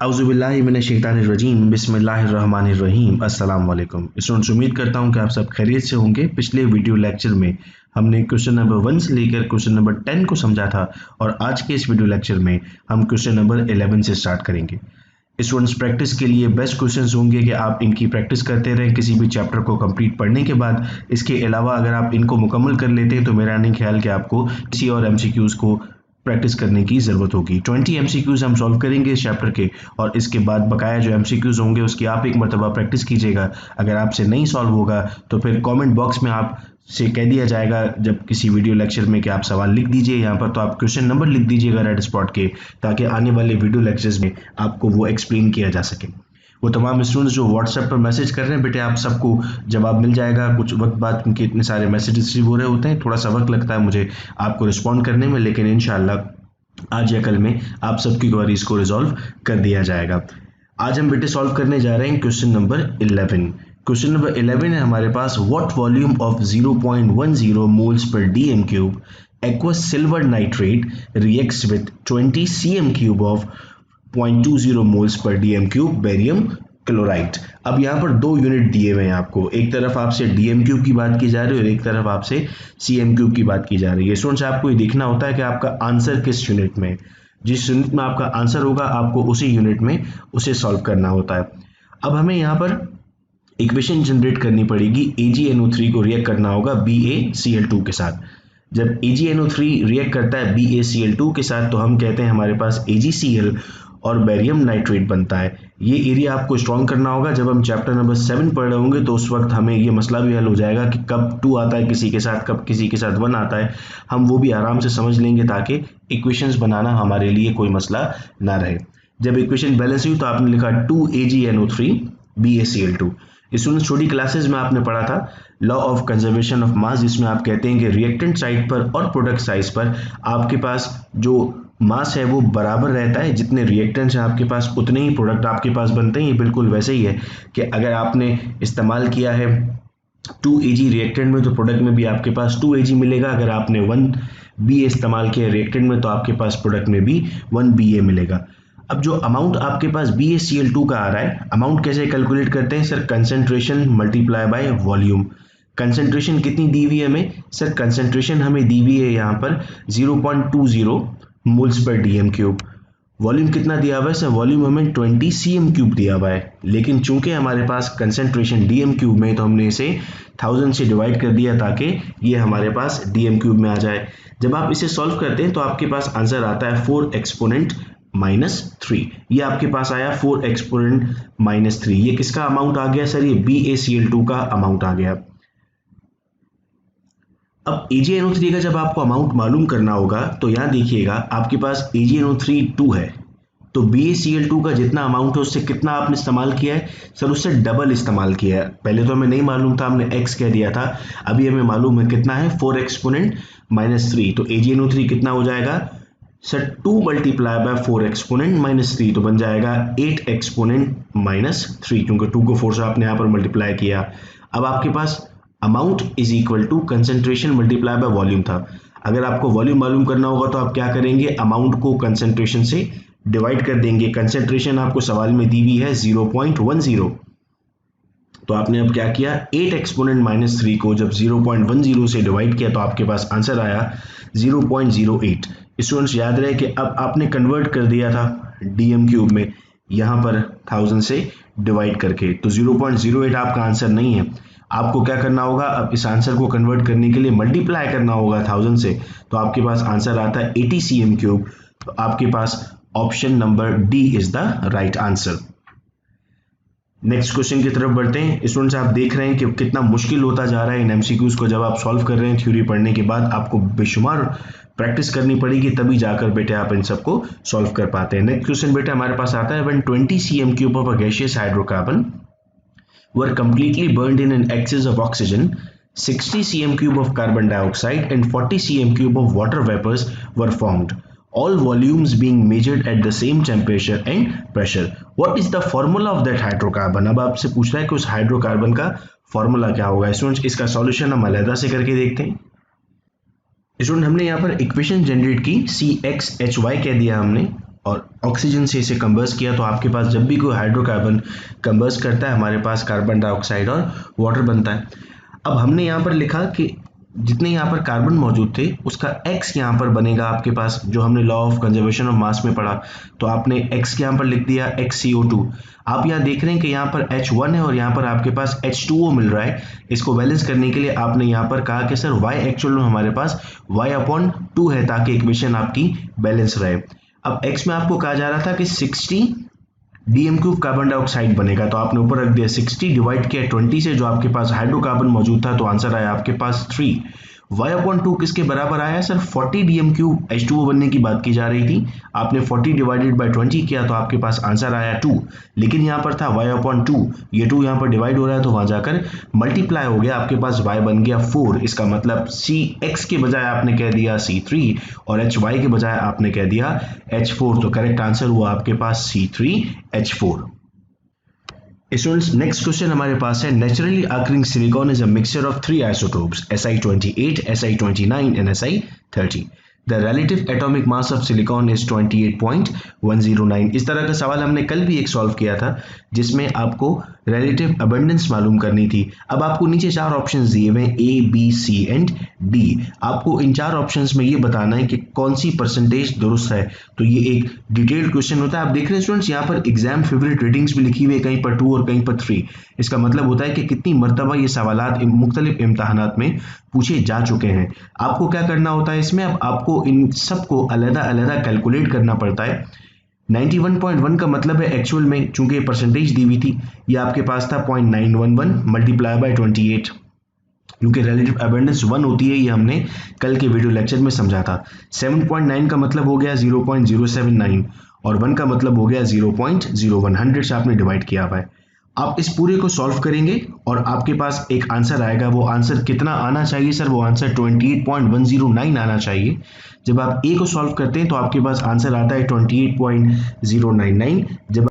औज़ुबिल्लाहि मिनश्शैतानिर्रजीम बिस्मिल्लाहिर्रहमानिर्रहीम अस्सलाम वालेकुम। स्टूडेंट्स, उम्मीद करता हूँ कि आप सब खैरियत से होंगे। पिछले वीडियो लेक्चर में हमने क्वेश्चन नंबर 1 से लेकर क्वेश्चन नंबर 10 को समझा था और आज के इस वीडियो लेक्चर में हम क्वेश्चन नंबर 11 से स्टार्ट करेंगे। स्टूडेंट्स, प्रैक्टिस के लिए बेस्ट क्वेश्चंस होंगे कि आप इनकी प्रैक्टिस करते रहें किसी भी चैप्टर को कंप्लीट पढ़ने के बाद। इसके अलावा अगर आप इनको मुकम्मल कर लेते हैं तो मेरा नहीं ख्याल कि आपको किसी और एमसीक्यूज़ को प्रैक्टिस करने की ज़रूरत होगी। 20 एमसीक्यूज़ हम सॉल्व करेंगे इस चैप्टर के और इसके बाद बकाया जो एमसीक्यूज़ होंगे उसकी आप एक मरतबा प्रैक्टिस कीजिएगा। अगर आपसे नहीं सॉल्व होगा तो फिर कमेंट बॉक्स में आप से कह दिया जाएगा जब किसी वीडियो लेक्चर में कि आप सवाल लिख दीजिए यहाँ पर, तो आप क्वेश्चन नंबर लिख दीजिएगा रेड स्पॉट के, ताकि आने वाले वीडियो लेक्चर्स में आपको वो एक्सप्लेन किया जा सके। वो तमाम स्टूडेंट्स जो व्हाट्सएप पर मैसेज कर रहे हैं बेटे, आप सबको जवाब मिल जाएगा। कुछ वक्त बाद उनके इतने सारे मैसेज रिसीव हो रहे होते हैं, थोड़ा सा वक्त लगता है मुझे आपको रिस्पॉन्ड करने में, लेकिन इंशाल्लाह आज या कल में आप सबकी क्वेरीज को रिजॉल्व कर दिया जाएगा। आज हम बेटे सॉल्व करने जा रहे हैं क्वेश्चन नंबर 11। क्वेश्चन नंबर 11 है हमारे पास, what volume of 0.10 moles per dm cube aqueous silver nitrate reacts with 20 cm cube of 0.20 moles per dm cube barium chloride. अब यहाँ पर दो यूनिट दिए हुए हैं आपको, एक तरफ आपसे डीएम क्यूब की बात की जा रही है और एक तरफ आपसे सीएम क्यूब की बात की जा रही है। स्टूडेंट्स, आपको ये देखना होता है कि आपका आंसर किस यूनिट में, जिस यूनिट में आपका आंसर होगा आपको उसी यूनिट में उसे सॉल्व करना होता है। अब हमें यहाँ पर इक्वेशन जनरेट करनी पड़ेगी। AgNO3 को रिएक्ट करना होगा BaCl2 के साथ। जब AgNO3 रिएक्ट करता है BaCl2 के साथ तो हम कहते हैं हमारे पास AgCl और बेरियम नाइट्रेट बनता है। ये एरिया आपको स्ट्रॉन्ग करना होगा। जब हम चैप्टर नंबर 7 पढ़ रहे होंगे तो उस वक्त हमें ये मसला भी हल हो जाएगा कि कब 2 आता है किसी के साथ, कब किसी के साथ 1 आता है। हम वो भी आराम से समझ लेंगे ताकि इक्वेशंस बनाना हमारे लिए कोई मसला ना रहे। जब इक्वेशन बैलेंस हुई तो आपने लिखा 2AgNO3 BaCl2। स्टूडेंट्स, छोटी क्लासेस में आपने पढ़ा था लॉ ऑफ कंजर्वेशन ऑफ मास, जिसमें आप कहते हैं कि रिएक्टेंट साइड पर और प्रोडक्ट साइड पर आपके पास जो मास है वो बराबर रहता है। जितने रिएक्टेंट्स हैं आपके पास उतने ही प्रोडक्ट आपके पास बनते हैं। ये बिल्कुल वैसे ही है कि अगर आपने इस्तेमाल किया है 2Ag रिएक्टेंट में तो प्रोडक्ट में भी आपके पास 2Ag मिलेगा। अगर आपने 1Ba इस्तेमाल किया रिएक्टेंट में तो आपके पास प्रोडक्ट में भी 1Ba मिलेगा। अब जो अमाउंट आपके पास BaCl2 का आ रहा है, अमाउंट कैसे कैलकुलेट करते हैं sir? Concentration multiply by volume. Concentration कितनी दी हुई है हमें सर? कंसेंट्रेशन हमें दी हुई है यहाँ पर 0.20 moles per dm cube. Volume कितना दिया हुआ है सर? वॉल्यूम हमें 20 cm क्यूब दिया हुआ है, लेकिन चूंकि हमारे पास कंसेंट्रेशन डीएम क्यूब में तो हमने इसे 1000 से डिवाइड कर दिया ताकि ये हमारे पास डीएम क्यूब में आ जाए। जब आप इसे सॉल्व करते हैं तो आपके पास आंसर आता है 4 एक्सपोनेंट -3। ये आपके पास आया 4 एक्सपोनेंट -3। ये किसका अमाउंट आ गया सर? ये BaCl2 का अमाउंट आ गया। अब AgNO3 का जब आपको अमाउंट मालूम करना होगा तो यहाँ देखिएगा आपके पास AgNO3 2 है, तो BaCl2 का जितना अमाउंट है उससे कितना आपने इस्तेमाल किया है सर? उससे डबल इस्तेमाल किया है। पहले तो हमें नहीं मालूम था, हमने x कह दिया था, अभी हमें मालूम है कितना है 4 एक्सपोनेंट -3। तो AgNO3 कितना हो जाएगा सर? 2 मल्टीप्लाई बाय 4 एक्सपोनेंट -3 तो बन जाएगा 8 एक्सपोनेंट -3, क्योंकि 2 को 4 से आपने यहाँ पर मल्टीप्लाई किया। अब आपके पास amount is equal to concentration multiply by volume था। अगर आपको वॉल्यूम मालूम करना होगा तो आप क्या करेंगे? अमाउंट को कंसेंट्रेशन से डिवाइड कर देंगे। कंसेंट्रेशन आपको सवाल में दी हुई है 0.10, तो आपने अब क्या किया? 8 एक्सपोनेंट -3 को जब 0.10 से डिवाइड किया तो आपके पास आंसर आया 0.08। स्टूडेंट्स, याद रहे कि अब आपने कन्वर्ट कर दिया था डीएम क्यूब में, यहाँ पर 1000 से डिवाइड करके, तो 0.08 आपका आंसर नहीं है। आपको क्या करना होगा? अब इस आंसर को कन्वर्ट करने के लिए मल्टीप्लाई करना होगा 1000 से, तो आपके पास आंसर आता है 80 cm क्यूब। तो आपके पास option number D is the right answer. Next question की तरफ बढ़ते हैं। स्टूडेंट्स, आप देख रहे हैं कि कितना मुश्किल होता जा रहा है इन एमसीक्यूज को। जब आप सॉल्व कर रहे हैं थ्योरी पढ़ने के बाद आपको बेशुमार प्रैक्टिस करनी पड़ेगी, तभी जाकर बेटे आप इन सबको सॉल्व कर पाते हैं। नेक्स्ट क्वेश्चन बेटे हमारे पास आता है, when 20 cm cube of a gaseous hydrocarbon were completely burned in an excess of oxygen, 60 cm cube of carbon dioxide and 40 cm cube of water vapors were formed, all volumes being measured at the same temperature and pressure. What is the formula of that hydrocarbon? अब आपसे पूछ रहा है कि उस hydrocarbon का formula क्या होगा। स्टूडेंट्स, इसका सॉल्यूशन हम अलग से करके देखते हैं। स्टूडेंट, हमने यहाँ पर इक्वेशन जनरेट की, CXHY कह दिया हमने, और ऑक्सीजन से इसे कंबर्स किया, तो आपके पास जब भी कोई हाइड्रोकार्बन कंबर्स करता है हमारे पास कार्बन डाइऑक्साइड और वाटर बनता है। अब हमने यहाँ पर लिखा कि जितने यहाँ पर कार्बन मौजूद थे उसका x यहाँ पर बनेगा आपके पास, जो हमने लॉ ऑफ कंजर्वेशन ऑफ मास में पढ़ा, तो आपने x यहाँ पर लिख दिया XCO2। आप यहाँ देख रहे हैं कि यहाँ पर H1 है और यहाँ पर आपके पास H2O मिल रहा है। इसको बैलेंस करने के लिए आपने यहाँ पर कहा कि सर y एक्चुअल में हमारे पास y/2 है, ताकि इक्वेशन आपकी बैलेंस रहे। अब x में आपको कहा जा रहा था कि 60 DM³ कार्बन डाइऑक्साइड बनेगा, तो आपने ऊपर रख दिया 60 डिवाइड किया 20 से, जो आपके पास हाइड्रोकार्बन मौजूद था, तो आंसर आया आपके पास 3। y/2 किसके बराबर आया सर? 40 DM³ H2O बनने की बात की जा रही थी, आपने 40 डिवाइडेड बाय 20 किया, तो आपके पास आंसर आया 2। लेकिन यहाँ पर था y/2, ये 2 यहाँ पर डिवाइड हो रहा है तो वहां जाकर मल्टीप्लाई हो गया, आपके पास y बन गया 4। इसका मतलब Cx के बजाय आपने कह दिया C3 और Hy के बजाय आपने कह दिया H4, तो करेक्ट आंसर हुआ आपके पास C3H4। स्टूडेंट्स, नेक्स्ट क्वेश्चन हमारे पास है, naturally occurring silicon is a mixture of 3 isotopes Si28, Si29 and Si30। The relative atomic mass of silicon is 28.109। इस तरह का सवाल हमने कल भी एक सॉल्व किया था, जिसमें आपको रिलेटिव अबंडेंस मालूम करनी थी। अब आपको नीचे 4 ऑप्शंस दिए हुए हैं, A, B, C and D। आपको इन 4 ऑप्शंस में ये बताना है कि कौन सी परसेंटेज दुरुस्त है। तो ये एक डिटेल्ड क्वेश्चन होता है। आप देख रहे हैं स्टूडेंट्स, यहाँ पर एग्जाम फेवरेट रेटिंग्स भी लिखी हुई है, कहीं पर 2 और कहीं पर 3। इसका मतलब होता है कि कितनी मरतबा ये सवालात मुख्तलिफ इम्तहानात में पूछे जा चुके हैं। आपको क्या करना होता है इसमें, अब आपको इन सबको अलग अलग कैलकुलेट करना पड़ता है। 91.1 का मतलब है एक्चुअल में, चूंकि परसेंटेज दी हुई थी, ये आपके पास था 0.911 मल्टीप्लाई बाय 28, क्योंकि रिलेटिव अबंडेंस 1 होती है, ये हमने कल के वीडियो लेक्चर में समझा था। 7.9 का मतलब हो गया 0.079 और 1 का मतलब हो गया 0.01। 100 से आपने डिवाइड किया हुआ है। आप इस पूरे को सॉल्व करेंगे और आपके पास एक आंसर आएगा। वो आंसर कितना आना चाहिए सर? वो आंसर 28.109 आना चाहिए। जब आप ए को सॉल्व करते हैं तो आपके पास आंसर आता है 28.099।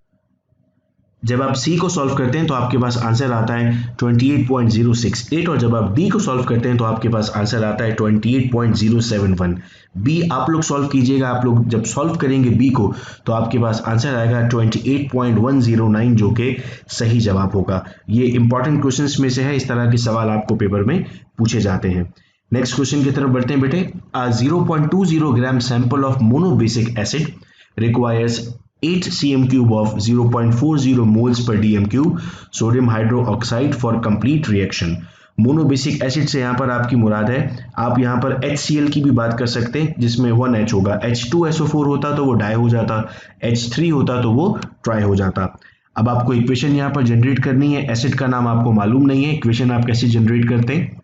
जब आप सी को सॉल्व करते हैं तो आपके पास आंसर आता है 28.068 और जब आप डी को सॉल्व करते हैं तो आपके पास आंसर आता है 28.071। बी आप लोग सॉल्व कीजिएगा, आप लोग जब सॉल्व करेंगे बी को तो आपके पास आंसर आएगा 28.109, जो कि सही जवाब होगा। ये इंपॉर्टेंट क्वेश्चंस में से है, इस तरह के सवाल आपको पेपर में पूछे जाते हैं। नेक्स्ट क्वेश्चन की तरफ बढ़ते हैं बेटे। 0.20 gram sample of monobasic acid requires 8 cm³ of 0.40 moles per dm³ sodium hydroxide for complete reaction. Monobasic acid से यहाँ पर आपकी मुराद है, आप यहाँ पर HCl की भी बात कर सकते हैं, जिसमें 1H होगा। H2SO4 होता तो वो डाई हो जाता, H3 होता तो वो ट्राई हो जाता। अब आपको इक्वेशन यहाँ पर जनरेट करनी है। एसिड का नाम आपको मालूम नहीं है, इक्वेशन आप कैसे जनरेट करते हैं?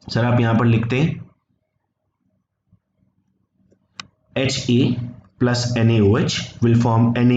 सर आप यहाँ पर लिखते हैं HA plus NaOH will form Na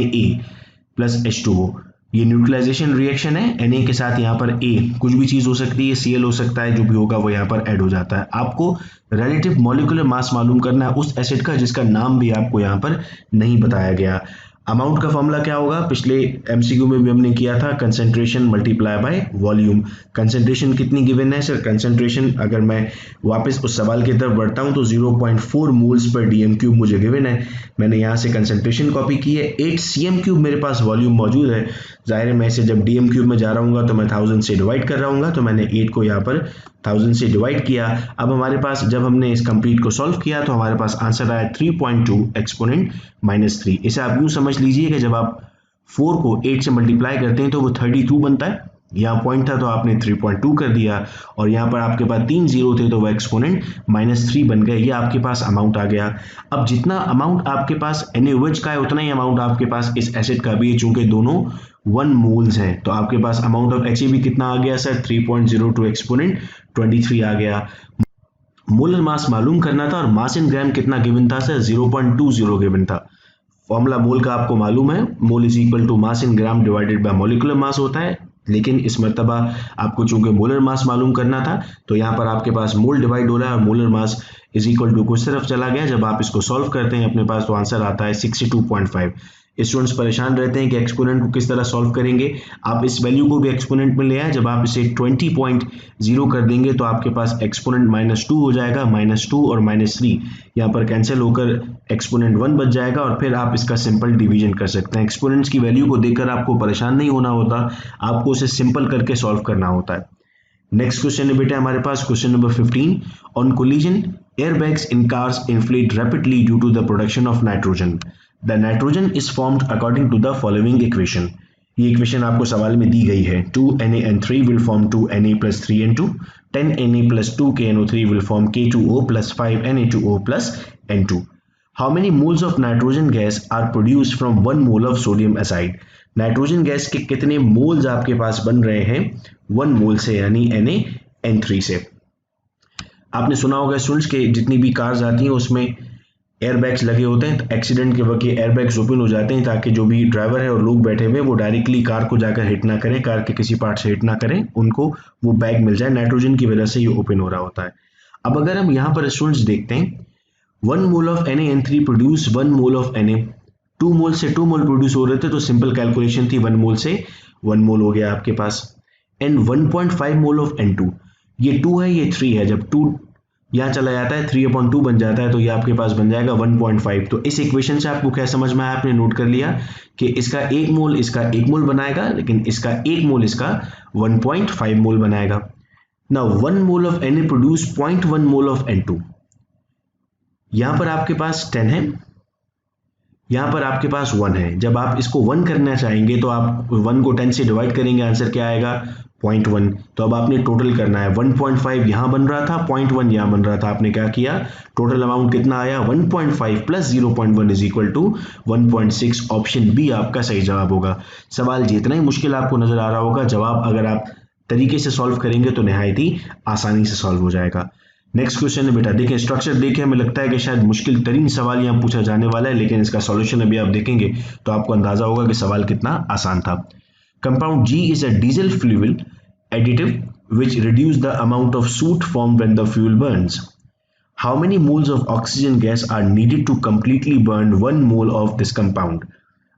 plus H2O। ये न्यूट्रलाइजेशन रिएक्शन है, Na के साथ यहाँ पर A, कुछ भी चीज हो सकती है, Cl हो सकता है, जो भी होगा वो यहाँ पर ऐड हो जाता है। आपको रिलेटिव मॉलिक्यूलर मास मालूम करना है उस एसिड का जिसका नाम भी आपको यहाँ पर नहीं बताया गया। अमाउंट का फॉर्मूला क्या होगा? पिछले एमसीक्यू में भी हमने किया था, concentration multiply by volume. Concentration कितनी गिवन है सर? कंसंट्रेशन अगर मैं वापस उस सवाल की तरफ बढ़ता हूं तो 0.4 मोल्स पर डीएम³ मुझे गिवन है। मैंने यहां से कंसंट्रेशन कॉपी की है। 8 cm³ मेरे पास वॉल्यूम मौजूद है। जाहिर है मैं इसे जब डीएम³ में जा रहा हूँ तो मैं 1000 से डिवाइड कर रहा हूँ, तो मैंने 8 को यहाँ पर 1000 से डिवाइड किया। अब हमारे पास जब हमने इस कंप्लीट को सॉल्व किया तो हमारे पास आंसर आया 3.2 एक्सपोनेंट -3। इसे आप यूं समझ लीजिए कि जब आप 4 को 8 से मल्टीप्लाई करते हैं तो वो 32 बनता है। यहाँ पॉइंट था तो आपने 3.2 कर दिया और यहाँ पर आपके पास 3 जीरो थे तो वो एक्सपोनेंट -3 बन गए। ये आपके पास अमाउंट आ गया। अब जितना अमाउंट आपके पास NaOH का है उतना ही अमाउंट आपके पास इस एसिड का भी है, चूंकि दोनों 1 मोल्स हैं। तो आपके पास अमाउंट ऑफ HA भी कितना आ गया सर? 3.02 एक्सपोनेंट 23 आ गया। मोलर मास मालूम करना था और मास इन ग्राम कितना गिवन था सर? 0.20 गिवन था। फॉर्मूला मोल का आपको मालूम है, mole is equal to mass in gram divided by molecular mass होता है। लेकिन इस मर्तबा आपको चूंकि मोलर मास मालूम करना था तो यहाँ पर आपके पास मोल डिवाइड हो रहा है और molar mass is equal to कुछ तरफ चला गया। जब आप इसको सॉल्व करते हैं अपने पास तो आंसर आता है 62.5। स्टूडेंट्स परेशान रहते हैं कि एक्सपोनेंट को किस तरह सॉल्व करेंगे। आप इस वैल्यू को भी एक्सपोनेंट में ले आए, जब आप इसे 20.0 कर देंगे तो आपके पास एक्सपोनेंट -2 हो जाएगा, -2 और -3 यहाँ पर कैंसिल होकर एक्सपोनेंट 1 बच जाएगा और फिर आप इसका सिंपल डिवीजन कर सकते हैं। एक्सपोनेंट्स की वैल्यू को देखकर आपको परेशान नहीं होना होता, आपको उसे सिंपल करके सॉल्व करना होता है। नेक्स्ट क्वेश्चन है बेटा हमारे पास question number 15। On collision airbags in cars inflate rapidly due to the production of nitrogen. The nitrogen is formed according to the following equation. ये इक्वेशन आपको सवाल में दी गई है। 2NaN3 will form 2Na plus 3N2. 10Na plus 2KNO3 will form K2O plus 5Na2O plus N2. How many moles of nitrogen gas are produced from 1 mole of sodium azide? Nitrogen gas के कितने moles आपके पास बन रहे हैं 1 मोल से, यानी NaN3 से। आपने सुना होगा स्टूडेंट्स के जितनी भी कार्स आती हैं उसमें एयरबैग्स लगे होते हैं, तो एक्सीडेंट के वक्त एयरबैग्स ओपन हो जाते हैं ताकि जो भी ड्राइवर है और लोग बैठे हुए वो डायरेक्टली कार को जाकर हिट ना करें, कार के किसी पार्ट से हिट ना करें, उनको वो बैग मिल जाए। नाइट्रोजन की वजह से ये ओपन हो रहा होता है। अब अगर हम यहाँ पर स्टूडेंट्स देखते हैं 1 mole of NaN3 produce 1 mole of Na, 2 मोल से 2 मोल प्रोड्यूस हो रहे थे, तो सिंपल कैलकुलेशन थी 1 मोल से 1 मोल हो गया आपके पास। एंड 1.5 मोल ऑफ N2, ये 2 है ये 3 है, जब 2 यहाँ चला जाता है 3/2 बन जाता है, तो ये आपके पास बन जाएगा 1.5। तो इस इक्वेशन से आपको क्या समझ में आया, आपने नोट कर लिया कि इसका 1 मोल इसका 1 मोल बनाएगा, लेकिन इसका 1 मोल इसका 1.5 मोल बनाएगा। Now 1 mole of Na produce 0.1 mole of N2। यहाँ पर आपके पास 10 है, यहाँ पर आपके पास 1 है। जब आप इसको 1 करना चाहेंगे तो आप 1 को 10 से डिवाइड करेंगे, आंसर क्या आएगा 0.1। तो अब आपने टोटल करना है, 1.5 यहाँ बन रहा था, 0.1 यहाँ बन रहा था, आपने क्या किया टोटल अमाउंट कितना आया 1.5 plus 0.1 is equal to 1.6। Option B आपका सही जवाब होगा। सवाल जितना ही मुश्किल आपको नजर आ रहा होगा, जवाब अगर आप तरीके से सॉल्व करेंगे तो निहायत ही आसानी से सॉल्व हो जाएगा। नेक्स्ट क्वेश्चन है बेटा, देखें स्ट्रक्चर देखें, हमें लगता है कि शायद मुश्किल तरीन सवाल यहाँ पूछा जाने वाला है, लेकिन इसका सॉल्यूशन अभी आप देखेंगे तो आपको अंदाजा होगा कि सवाल कितना आसान था। Compound G is a diesel fuel additive which reduce the amount of soot formed when the fuel burns. How many moles of oxygen gas are needed to completely burn 1 mole of this compound?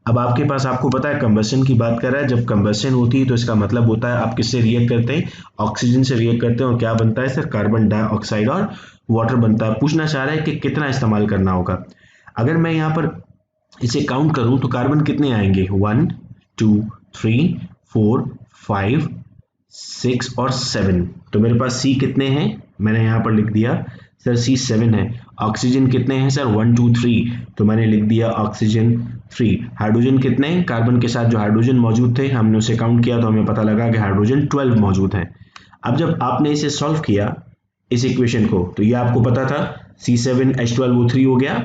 अब आपके पास, आपको पता है combustion की बात कर रहा है, जब कंबशन होती है तो इसका मतलब होता है आप किससे रिएक्ट करते हैं, ऑक्सीजन से रिएक्ट करते हैं, और क्या बनता है सर कार्बन डाइऑक्साइड और वाटर बनता है। पूछना चाह रहा है कि कितना इस्तेमाल करना होगा। अगर मैं यहाँ पर इसे काउंट करूं तो कार्बन कितने आएंगे 1 2 3 4 5 6 और 7, तो मेरे पास C कितने हैं, मैंने यहाँ पर लिख दिया सर C 7 है। ऑक्सीजन कितने हैं सर 1 2 3, तो मैंने लिख दिया ऑक्सीजन 3। हाइड्रोजन कितने हैं, कार्बन के साथ जो हाइड्रोजन मौजूद थे हमने उसे काउंट किया तो हमें पता लगा कि हाइड्रोजन 12 मौजूद हैं। अब जब आपने इसे सॉल्व किया इस इक्वेशन को, तो ये आपको पता था C7H12 वो 3 हो गया,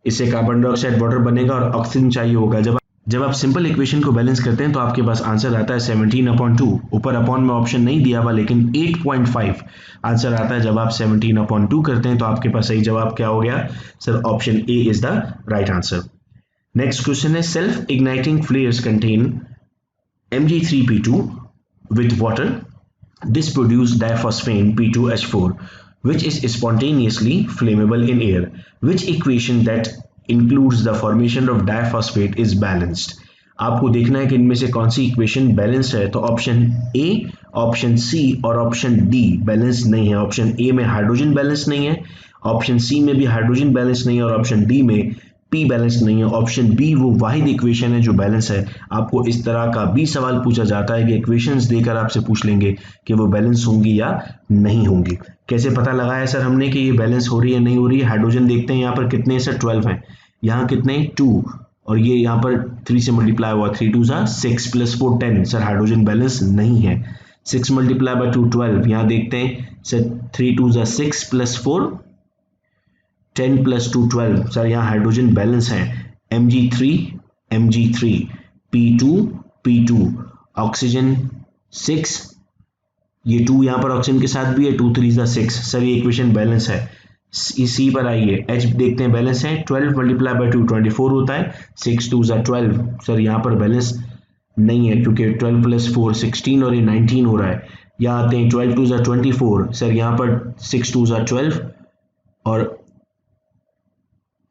इससे कार्बन डाइऑक्साइड वाटर बनेगा और ऑक्सीजन चाहिए होगा। जब आप सिंपल इक्वेशन को बैलेंस करते हैं तो आपके पास आंसर आता है 17/2। ऊपर अपॉन में ऑप्शन नहीं दिया हुआ, लेकिन 8.5 आंसर आता है। जब आप 17/2 करते हैं तो आपके पास सही जवाब क्या हो गया sir, option A is the right answer. Next question है, self igniting flares contain Mg3P2 with water. This produce diphosphane P2H4 which is spontaneously flammable in air. Which equation that includes the formation of diphosphate is balanced? आपको देखना है कि इनमें से कौन सी equation balanced है। तो ऑप्शन ए, ऑप्शन सी और ऑप्शन डी बैलेंस नहीं है। ऑप्शन ए में हाइड्रोजन बैलेंस नहीं है, ऑप्शन सी में भी हाइड्रोजन बैलेंस नहीं है और ऑप्शन डी में पी बैलेंस नहीं है। ऑप्शन बी वो वाहिद इक्वेशन है जो बैलेंस है। आपको इस तरह का भी सवाल पूछा जाता है कि इक्वेशंस देकर आपसे पूछ लेंगे कि वो बैलेंस होंगी या नहीं होंगी। कैसे पता लगाया सर हमने कि ये बैलेंस हो रही है नहीं हो रही है। हाइड्रोजन देखते हैं यहाँ पर कितने सर 12 हैं, यहाँ कितने 2, और ये यहाँ पर 3 से मल्टीप्लाई हुआ, 3 2 6 प्लस 4 10, सर हाइड्रोजन बैलेंस नहीं है। 6 मल्टीप्लाई बाय 2 12, यहाँ देखते हैं सर 3 2 6 प्लस 4 10 प्लस 2 12, सर यहाँ हाइड्रोजन बैलेंस है। Mg3 P2 ऑक्सीजन 6, ये 2 यहाँ पर ऑक्सीजन के साथ भी है, 2 3 6, सर ये इक्वेशन बैलेंस है। सी पर आइए, H देखते हैं बैलेंस है। 12 मल्टीप्लाई बाय 2 24 होता है, 6 2 12, सर यहाँ पर बैलेंस नहीं है क्योंकि 12 प्लस 4 16 और ये 19 हो रहा है। यहाँ आते हैं 12 2 24, सर यहाँ पर 6 2 12 और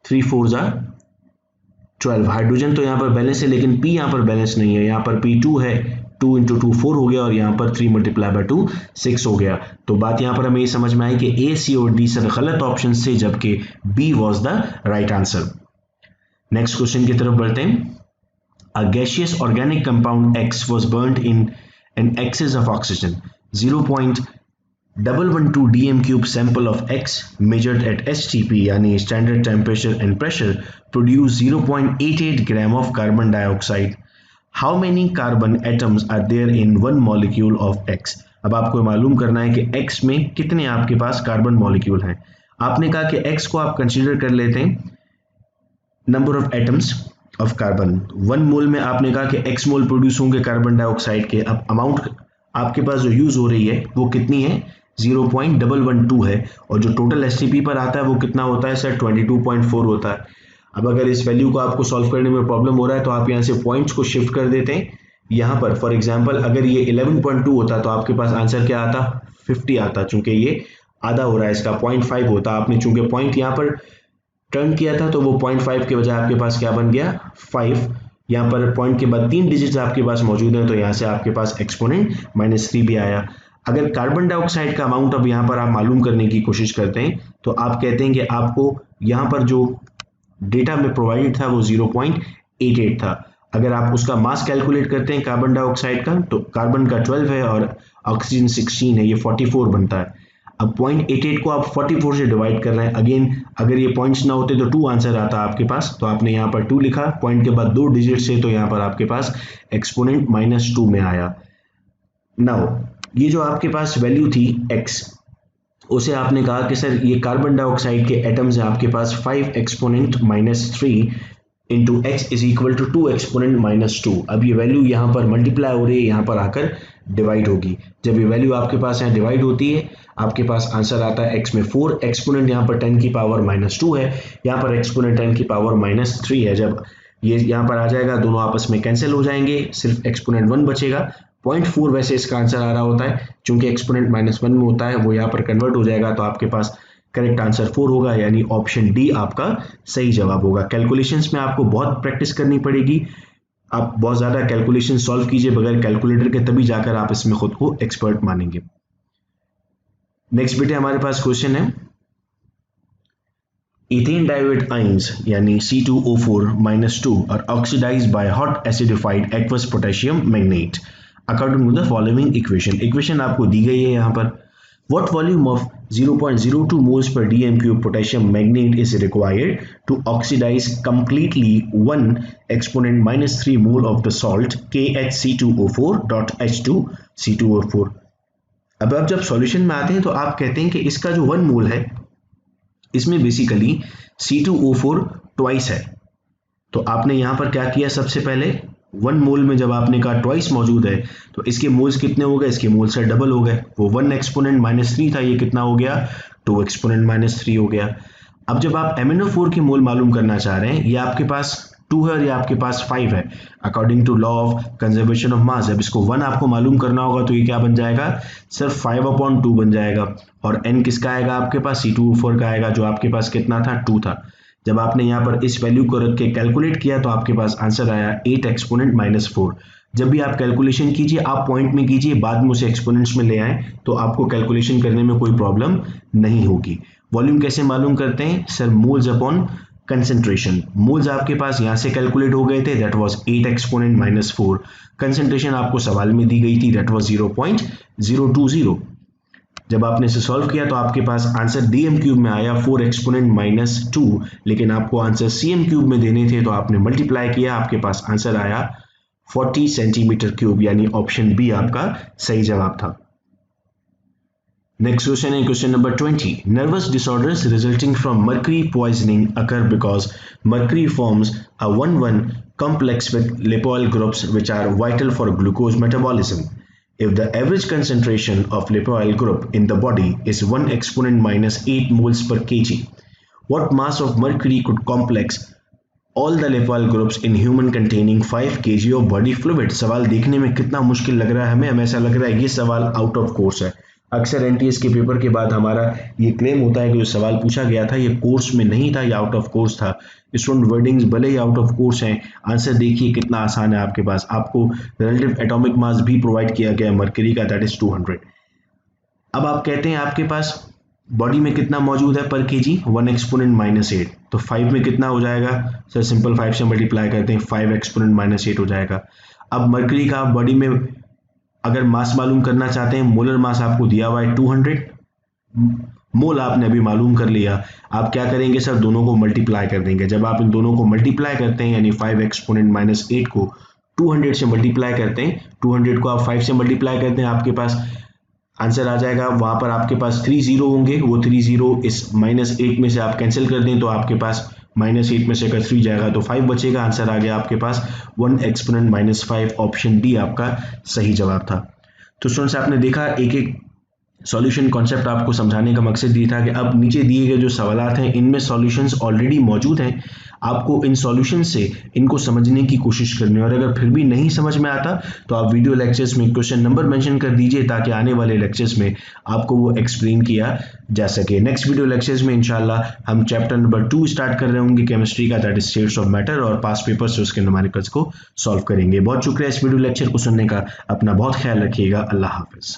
3 4 12। हाइड्रोजन तो यहाँ पर बैलेंस है लेकिन P यहाँ पर बैलेंस नहीं है, यहाँ पर P2 है, 2 × 2 4 हो गया और यहाँ पर 3 × 2 6 हो गया। तो बात यहाँ पर हमें ये समझ में आई कि A, C और D सर गलत ऑप्शन थे जबकि B was the right answer. Next question की तरफ बढ़ते हैं। A gaseous organic compound X was burnt in an excess of oxygen. 0.112 dm³ sample of X measured at STP यानी standard temperature and pressure produced 0.88 gram of carbon dioxide. How many carbon atoms are there in one molecule of X? अब आपको मालूम करना है कि X में कितने आपके पास कार्बन मॉलिक्यूल हैं। आपने कहा कि X को आप कंसीडर कर लेते हैं number of atoms of carbon. 1 मोल में आपने कहा कि x मोल प्रोड्यूस होंगे कार्बन डाइऑक्साइड के। अब अमाउंट आपके पास जो यूज हो रही है वो कितनी है, 0.112 है, और जो टोटल STP पर आता है वो कितना होता है सर, 22.4 होता है। अब अगर इस वैल्यू को आपको सॉल्व करने में प्रॉब्लम हो रहा है तो आप यहाँ से पॉइंट्स को शिफ्ट कर देते हैं। यहाँ पर फॉर एग्जाम्पल अगर ये 11.2 होता तो आपके पास आंसर क्या आता, 50 आता, चूंकि ये आधा हो रहा है इसका 0.5 होता। आपने चूंकि पॉइंट यहाँ पर टर्न किया था तो वो 0.5 के बजाय आपके पास क्या बन गया, 5। यहाँ पर पॉइंट के बाद 3 डिजिट्स आपके पास मौजूद हैं तो यहाँ से आपके पास एक्सपोनेंट -3 भी आया। अगर कार्बन डाइऑक्साइड का अमाउंट अब यहाँ पर आप मालूम करने की कोशिश करते हैं तो आप कहते हैं कि आपको यहाँ पर जो डेटा में प्रोवाइडेड था वो 0.88 था। अगर आप उसका मास कैलकुलेट करते हैं कार्बन डाइऑक्साइड का तो कार्बन का 12 है और ऑक्सीजन 16 है, ये 44 बनता है। अब 0.88 को आप 44 से डिवाइड कर रहे हैं। अगेन अगर ये पॉइंट्स ना होते तो 2 आंसर आता आपके पास, तो आपने यहाँ पर 2 लिखा, पॉइंट के बाद 2 डिजिट से, तो यहाँ पर आपके पास एक्सपोनेंट -2 में आया। नाउ ये जो आपके पास वैल्यू थी x, उसे आपने कहा कि सर ये कार्बन डाइऑक्साइड के एटम्स हैं आपके पास 5 exponent -3 into x is equal to 2 exponent -2। अब ये वैल्यू यहाँ पर मल्टीप्लाई हो रही है, यहाँ पर आकर डिवाइड होगी। जब ये वैल्यू आपके पास यहाँ डिवाइड होती है आपके पास आंसर आता है x में 4, एक्सपोनेंट यहाँ पर 10 की पावर -2 है, यहाँ पर एक्सपोनेंट 10 की पावर -3 है। जब ये यहाँ पर आ जाएगा दोनों आपस में कैंसिल हो जाएंगे, सिर्फ एक्सपोनेंट 1 बचेगा। 0.4 वैसे इसका आंसर आ रहा होता है, चूंकि एक्सपोनेंट -1 में होता है वो यहाँ पर कन्वर्ट हो जाएगा, तो आपके पास करेक्ट आंसर 4 होगा, यानी ऑप्शन डी आपका सही जवाब होगा। कैलकुलेशंस में आपको बहुत प्रैक्टिस करनी पड़ेगी, आप बहुत ज़्यादा कैलकुलेशन सॉल्व कीजिए बगैर कैलकुलेटर के, तभी जाकर आप इसमें खुद को एक्सपर्ट मानेंगे। नेक्स्ट बेटे हमारे पास क्वेश्चन है, इथेन डायोएट आयंस यानी C2O4-2 और oxidized by hot acidified aqueous potassium magnet according to the following equation. Equation आपको दी गई है यहाँ पर, what volume of 0.02 moles per dm³ potassium magnate is required to oxidize completely 1 exponent -3 mole of the salt KHC2O4.H2C2O4। अब आप जब solution में आते हैं तो आप कहते हैं कि इसका जो 1 मोल है इसमें बेसिकली C2O4 ट्वाइस है। तो आपने यहाँ पर क्या किया, सबसे पहले 1 मोल में जब आपने कहा ट्वाइस मौजूद है तो इसके मोल्स कितने हो गए, इसके मोल्स से डबल हो गए। वो 1 एक्सपोनेंट -3 था, ये कितना हो गया, 2 एक्सपोनेंट -3 हो गया। अब जब आप MnO4 की मोल मालूम करना चाह रहे हैं, ये आपके पास 2 है और ये आपके पास 5 है according to law of conservation of mass. जब इसको 1 आपको मालूम करना होगा तो ये क्या बन जाएगा, सिर्फ 5/2 बन जाएगा, और n किसका आएगा आपके पास, C2O4 का आएगा, जो आपके पास कितना था, 2 था। जब आपने यहाँ पर इस वैल्यू को रख के कैलकुलेट किया तो आपके पास आंसर आया 8 एक्सपोनेंट -4। जब भी आप कैलकुलेशन कीजिए आप पॉइंट में कीजिए, बाद में उसे एक्सपोनेंट्स में ले आएं तो आपको कैलकुलेशन करने में कोई प्रॉब्लम नहीं होगी। वॉल्यूम कैसे मालूम करते हैं sir, moles upon concentration. Moles आपके पास यहाँ से कैलकुलेट हो गए थे, दैट वाज 8 एक्सपोनेंट -4। कंसेंट्रेशन आपको सवाल में दी गई थी, दैट वाज 0.020। जब आपने इसे सॉल्व किया तो आपके पास आंसर dm³ में आया 4 एक्सपोनेंट -2, लेकिन आपको आंसर cm³ में देने थे तो आपने मल्टीप्लाई किया, आपके पास आंसर आया 40 cm³, यानी ऑप्शन बी आपका सही जवाब था। नेक्स्ट क्वेश्चन है question number 20। Nervous disorders resulting from mercury poisoning occur because mercury forms a 1,1 complex with lipoyl groups which are vital for glucose metabolism. If the average concentration of lipoyl group in the body is 1 exponent -8 moles per kg, what mass of mercury could complex all the lipoyl groups in human containing 5 kg of body fluid? सवाल देखने में कितना मुश्किल लग रहा है हमें ऐसा लग रहा है ये सवाल आउट ऑफ कोर्स है। अक्सर एनटीएस के पेपर के बाद हमारा ये क्लेम होता है कि जो सवाल पूछा गया था ये कोर्स में नहीं था, ये आउट ऑफ कोर्स था। स्टूडेंट वर्डिंग्स भले ही आउट ऑफ कोर्स हैं, आंसर देखिए कितना आसान है आपके पास। आपको रिलेटिव एटॉमिक मास भी प्रोवाइड किया गया है मरकरी का, दैट इज 200। अब आप कहते हैं आपके पास बॉडी में कितना मौजूद है पर केजी, 1 एक्सपोनेंट -8, तो 5 में कितना हो जाएगा सर, सिंपल 5 से मल्टीप्लाई करते हैं, 5 एक्सपोनेंट -8 हो जाएगा। अब मरकरी का बॉडी में अगर मास मालूम करना चाहते हैं, मोलर मास आपको दिया हुआ है 200, मोल आपने अभी मालूम कर लिया। आप क्या करेंगे सर, दोनों को मल्टीप्लाई कर देंगे। जब आप इन दोनों को मल्टीप्लाई करते हैं, यानी 5 एक्सपोनेंट -8 को 200 से मल्टीप्लाई करते हैं, 200 को आप 5 से मल्टीप्लाई करते हैं, आपके पास आंसर आ जाएगा। वहां पर आपके पास 3 जीरो होंगे, वो 3 जीरो इस -8 में से आप कैंसिल कर दें, तो आपके पास -8 में से अगर 3 जाएगा तो 5 बचेगा। आंसर आ गया आपके पास 1 एक्सपोनेंट -5, ऑप्शन डी आपका सही जवाब था। तो स्टूडेंट्स आपने देखा, एक एक सॉल्यूशन कॉन्सेप्ट आपको समझाने का मकसद ये था कि अब नीचे दिए गए जो सवालात हैं इनमें सॉल्यूशंस ऑलरेडी मौजूद हैं, आपको इन सॉल्यूशन से इनको समझने की कोशिश करनी है। और अगर फिर भी नहीं समझ में आता तो आप वीडियो लेक्चर्स में क्वेश्चन नंबर मेंशन कर दीजिए, ताकि आने वाले लेक्चर्स में आपको वो एक्सप्लेन किया जा सके। नेक्स्ट वीडियो लेक्चर्स में इंशाल्लाह हम चैप्टर नंबर 2 स्टार्ट कर रहे होंगे केमिस्ट्री का, that is states of matter, और पास्ट पेपर से उसके न्यूमेरिकल्स को सॉल्व करेंगे। बहुत शुक्रिया इस वीडियो लेक्चर को सुनने का, अपना बहुत ख्याल रखिएगा। अल्लाह हाफिज।